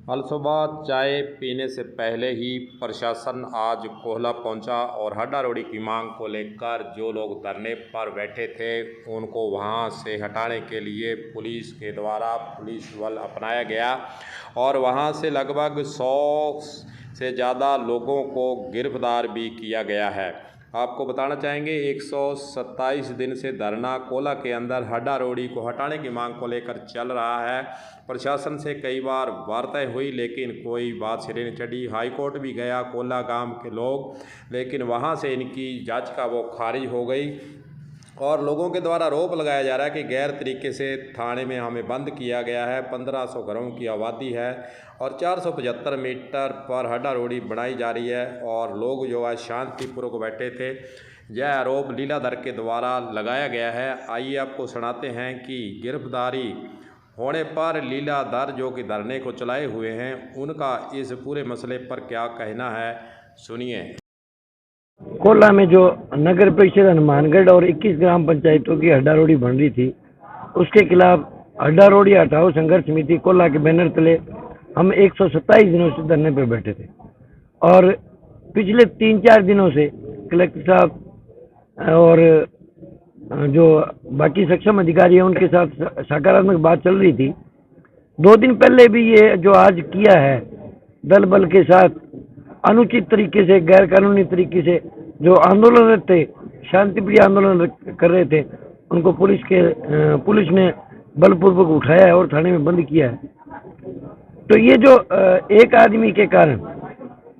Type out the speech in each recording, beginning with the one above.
अलसुबह चाय पीने से पहले ही प्रशासन आज कोहला पहुंचा और हड्डा रोड़ी की मांग को लेकर जो लोग धरने पर बैठे थे उनको वहां से हटाने के लिए पुलिस के द्वारा पुलिस बल अपनाया गया और वहां से लगभग 100 से ज़्यादा लोगों को गिरफ्तार भी किया गया है। आपको बताना चाहेंगे 127 दिन से धरना कोला के अंदर हड्डा रोड़ी को हटाने की मांग को लेकर चल रहा है। प्रशासन से कई बार वार्ताएं हुई लेकिन कोई बात सिरे नहीं चढ़ी। हाईकोर्ट भी गया कोला गांव के लोग, लेकिन वहां से इनकी याचिका वो खारिज हो गई और लोगों के द्वारा आरोप लगाया जा रहा है कि गैर तरीके से थाने में हमें बंद किया गया है। 1500 घरों की आबादी है और 475 मीटर पर हड्डा रोड़ी बनाई जा रही है और लोग जो है शांतिपूर्वक बैठे थे। यह आरोप लीलाधर के द्वारा लगाया गया है। आइए आपको सुनाते हैं कि गिरफ्तारी होने पर लीलाधर जो कि धरने को चलाए हुए हैं उनका इस पूरे मसले पर क्या कहना है, सुनिए। कोला में जो नगर परिषद हनुमानगढ़ और 21 ग्राम पंचायतों की हड्डा रोड़ी बन रही थी, उसके खिलाफ हड्डा रोड़ी हटाओ संघर्ष समिति कोला के बैनर तले हम 127 दिनों से धरने पर बैठे थे और पिछले 3-4 दिनों से कलेक्टर साहब और जो बाकी सक्षम अधिकारी हैं उनके साथ सकारात्मक बात चल रही थी। 2 दिन पहले भी ये जो आज किया है दल बल के साथ अनुचित तरीके से, गैर कानूनी तरीके से जो आंदोलन थे, शांतिप्रिय आंदोलन कर रहे थे, उनको पुलिस ने बलपूर्वक उठाया है और थाने में बंद किया है। तो ये जो एक आदमी के कारण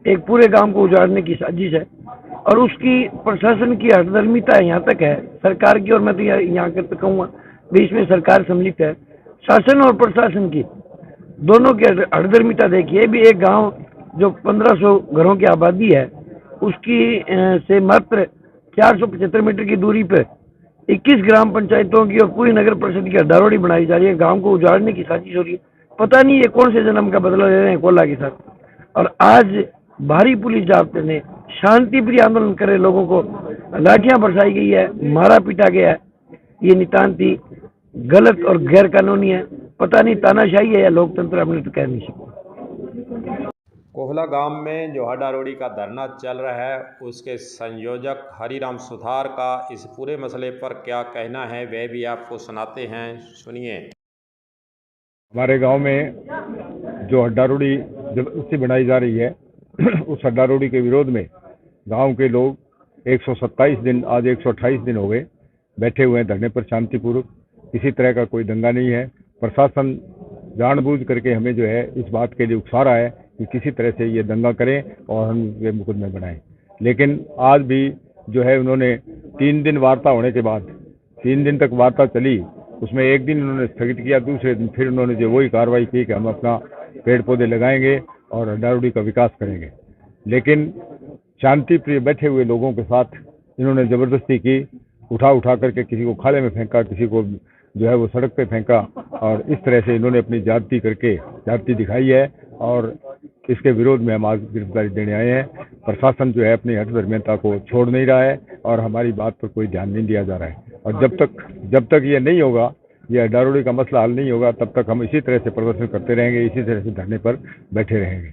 एक पूरे गांव को उजाड़ने की साजिश है और उसकी प्रशासन की हठधर्मिता यहाँ तक है, सरकार की, और मैं तो यहाँ तक कहूँगा बीच में सरकार सम्मिलित है, शासन और प्रशासन की दोनों की हठधर्मिता देखिए। भी एक गांव जो 1500 घरों की आबादी है उसकी से मात्र 475 मीटर की दूरी पर 21 ग्राम पंचायतों की और पूरी नगर परिषद की हड्डा रोड़ी बनाई जा रही है। गांव को उजाड़ने की साजिश हो रही है। पता नहीं ये कौन से जन्म का बदला ले रहे हैं कोला के साथ। और आज भारी पुलिस जाब्ते ने शांतिप्रिय आंदोलन कर रहे लोगों को लाठियां बरसाई गई है, मारा पीटा गया है। ये नितांत ही गलत और गैर कानूनी है। पता नहीं तानाशाही है या लोकतंत्र, हमने तो कह नहीं सकते। कोहला गांव में जो हड्डा रोड़ी का धरना चल रहा है उसके संयोजक हरिराम सुथार का इस पूरे मसले पर क्या कहना है वह भी आपको सुनाते हैं, सुनिए। हमारे गांव में जो हड्डा रोड़ी जबरदस्ती बनाई जा रही है उस हड्डा रोड़ी के विरोध में गांव के लोग 127 दिन, आज 128 दिन हो गए बैठे हुए हैं धरने पर शांतिपूर्वक। किसी तरह का कोई दंगा नहीं है। प्रशासन जानबूझ करके हमें जो है इस बात के लिए उकसा रहा है कि किसी तरह से ये दंगा करें और हम ये मुकदमे बनाएं। लेकिन आज भी जो है उन्होंने 3 दिन वार्ता होने के बाद, 3 दिन तक वार्ता चली, उसमें एक दिन उन्होंने स्थगित किया, दूसरे दिन फिर उन्होंने जो वही कार्रवाई की कि हम अपना पेड़ पौधे लगाएंगे और हड्डा रोड़ी का विकास करेंगे। लेकिन शांति प्रिय बैठे हुए लोगों के साथ इन्होंने जबरदस्ती की, उठा करके किसी को खाले में फेंका, किसी को जो है वो सड़क पे फेंका और इस तरह से इन्होंने अपनी जाति करके जाति दिखाई है और इसके विरोध में हम आज गिरफ्तारी देने आए हैं। प्रशासन जो है अपनी हठधर्मिता को छोड़ नहीं रहा है और हमारी बात पर कोई ध्यान नहीं दिया जा रहा है और जब तक ये नहीं होगा, ये हड्डा रोड़ी का मसला हल नहीं होगा, तब तक हम इसी तरह से प्रदर्शन करते रहेंगे, इसी तरह से धरने पर बैठे रहेंगे।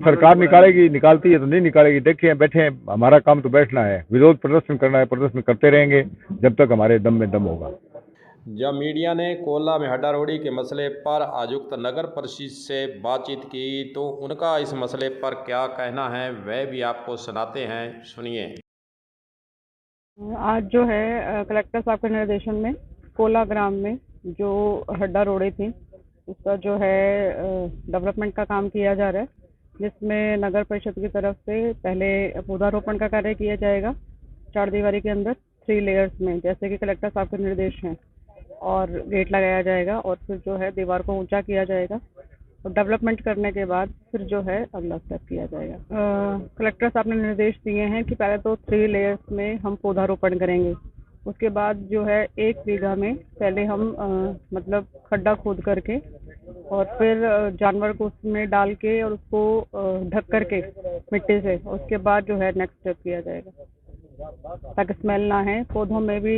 सरकार निकालेगी, निकालती है तो नहीं निकालेगी, देखिए बैठे हैं, हमारा काम तो बैठना है, विरोध प्रदर्शन करना है, प्रदर्शन करते रहेंगे जब तक हमारे दम में दम होगा। जब मीडिया ने कोला में हड्डा रोड़ी के मसले पर आयुक्त नगर परिषद से बातचीत की तो उनका इस मसले पर क्या कहना है वह भी आपको सुनाते हैं, सुनिए। आज जो है कलेक्टर साहब के निर्देशन में कोला ग्राम में जो हड्डा रोड़ी थी उसका जो है डेवलपमेंट का काम किया जा रहा है, जिसमें नगर परिषद की तरफ से पहले पौधारोपण का कार्य किया जाएगा 4 दीवारी के अंदर 3 लेयर्स में, जैसे कि कलेक्टर साहब के निर्देश हैं, और गेट लगाया जाएगा और फिर जो है दीवार को ऊंचा किया जाएगा और डेवलपमेंट करने के बाद फिर जो है अगला स्टेप किया जाएगा। कलेक्टर साहब ने निर्देश दिए हैं कि पहले तो 3 लेयर्स में हम पौधारोपण करेंगे, उसके बाद जो है 1 बीघा में पहले हम मतलब खड्डा खोद करके और फिर जानवर को उसमें डाल के और उसको ढक करके मिट्टी से, उसके बाद जो है नेक्स्ट स्टेप किया जाएगा ताकि स्मेल ना है। पौधों में भी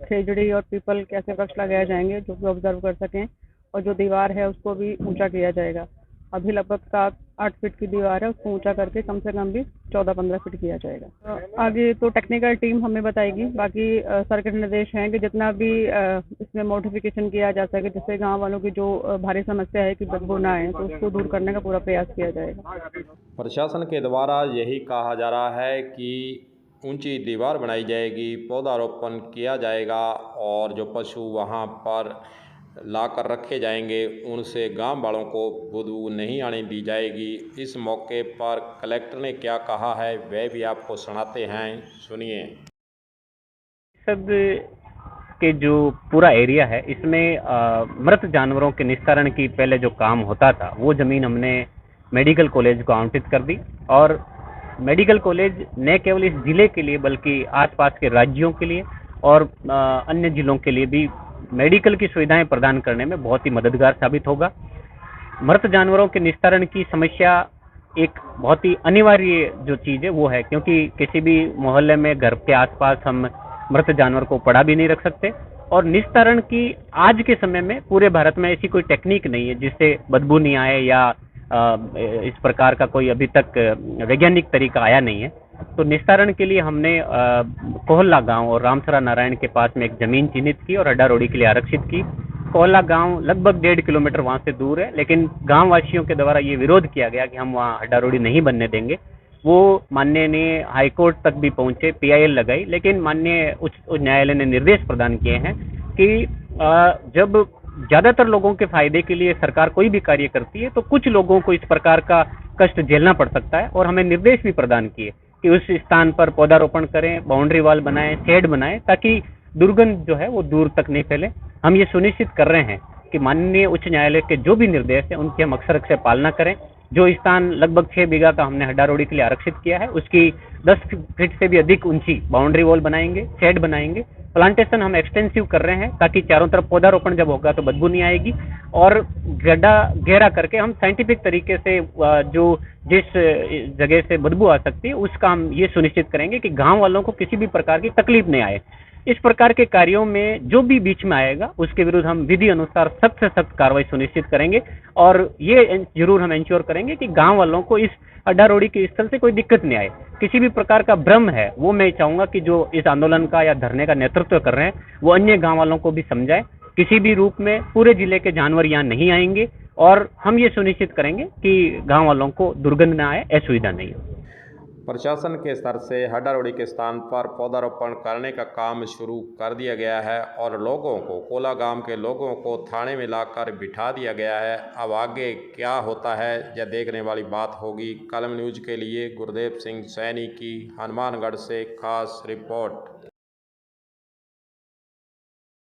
खेजड़ी और पीपल कैसे वृक्ष लगाए जाएंगे जो कि ऑब्जर्व कर सकें, और जो दीवार है उसको भी ऊंचा किया जाएगा। अभी लगभग 7-8 फीट की दीवार है, उसको ऊंचा करके कम से कम भी 14-15 फीट किया जाएगा। आगे तो टेक्निकल टीम हमें बताएगी। बाकी सर के निर्देश हैं कि जितना भी इसमें मॉडिफिकेशन किया जा सके, जिससे गांव वालों की जो भारी समस्या है कि बदबू ना आए, तो उसको दूर करने का पूरा प्रयास किया जाएगा। प्रशासन के द्वारा यही कहा जा रहा है कि ऊंची दीवार बनाई जाएगी, पौधारोपण किया जाएगा और जो पशु वहां पर लाकर रखे जाएंगे उनसे गांव वालों को बदबू नहीं आने दी जाएगी। इस मौके पर कलेक्टर ने क्या कहा है वह भी आपको सुनाते हैं, सुनिए। सब के जो पूरा एरिया है इसमें मृत जानवरों के निस्तारण की पहले जो काम होता था वो ज़मीन हमने मेडिकल कॉलेज को आवंटित कर दी और मेडिकल कॉलेज न केवल इस ज़िले के लिए बल्कि आसपास के राज्यों के लिए और अन्य ज़िलों के लिए भी मेडिकल की सुविधाएं प्रदान करने में बहुत ही मददगार साबित होगा। मृत जानवरों के निस्तारण की समस्या एक बहुत ही अनिवार्य जो चीज़ है वो है, क्योंकि किसी भी मोहल्ले में घर के आसपास हम मृत जानवर को पड़ा भी नहीं रख सकते और निस्तारण की आज के समय में पूरे भारत में ऐसी कोई टेक्निक नहीं है जिससे बदबू नहीं आए या इस प्रकार का कोई अभी तक वैज्ञानिक तरीका आया नहीं है। तो निस्तारण के लिए हमने कोहला गांव और रामसरा नारायण के पास में एक जमीन चिन्हित की और हड्डा रोड़ी के लिए आरक्षित की। कोहला गांव लगभग 1.5 किलोमीटर वहां से दूर है, लेकिन गांव वासियों के द्वारा ये विरोध किया गया कि हम वहां हड्डा रोड़ी नहीं बनने देंगे। वो माननीय हाईकोर्ट तक भी पहुंचे, PIL लगाई, लेकिन माननीय उच्च न्यायालय ने निर्देश प्रदान किए हैं कि जब ज्यादातर लोगों के फायदे के लिए सरकार कोई भी कार्य करती है तो कुछ लोगों को इस प्रकार का कष्ट झेलना पड़ सकता है और हमें निर्देश भी प्रदान किए कि उस स्थान पर पौधारोपण करें, बाउंड्री वॉल बनाएं, शेड बनाएं, ताकि दुर्गंध जो है वो दूर तक नहीं फैले। हम ये सुनिश्चित कर रहे हैं कि माननीय उच्च न्यायालय के जो भी निर्देश है उनकी हम अक्सर अक्सर पालना करें। जो स्थान लगभग 6 बीघा का हमने हड्डा रोड़ी के लिए आरक्षित किया है उसकी 10 फीट से भी अधिक ऊंची बाउंड्री वॉल बनाएंगे, शेड बनाएंगे, प्लांटेशन हम एक्सटेंसिव कर रहे हैं ताकि चारों तरफ पौधारोपण जब होगा तो बदबू नहीं आएगी और गड्ढा गहरा करके हम साइंटिफिक तरीके से जो जिस जगह से बदबू आ सकती है उसका हम ये सुनिश्चित करेंगे कि गांव वालों को किसी भी प्रकार की तकलीफ नहीं आए। इस प्रकार के कार्यों में जो भी बीच में आएगा उसके विरुद्ध हम विधि अनुसार सख्त से सख्त कार्रवाई सुनिश्चित करेंगे और ये जरूर हम इंश्योर करेंगे कि गांव वालों को इस हड्डा रोड़ी के स्थल से कोई दिक्कत नहीं आए। किसी भी प्रकार का भ्रम है वो मैं चाहूंगा कि जो इस आंदोलन का या धरने का नेतृत्व कर रहे हैं वो अन्य गांव वालों को भी समझाए। किसी भी रूप में पूरे जिले के जानवर यहाँ नहीं आएंगे और हम ये सुनिश्चित करेंगे कि गांव वालों को दुर्गंध न आए, असुविधा नहीं हो। प्रशासन के स्तर से हड्डा रोड़ी के स्थान पर पौधारोपण करने का काम शुरू कर दिया गया है और लोगों को, कोला गांव के लोगों को थाने में लाकर बिठा दिया गया है। अब आगे क्या होता है यह देखने वाली बात होगी। कलम न्यूज़ के लिए गुरदेव सिंह सैनी की हनुमानगढ़ से खास रिपोर्ट।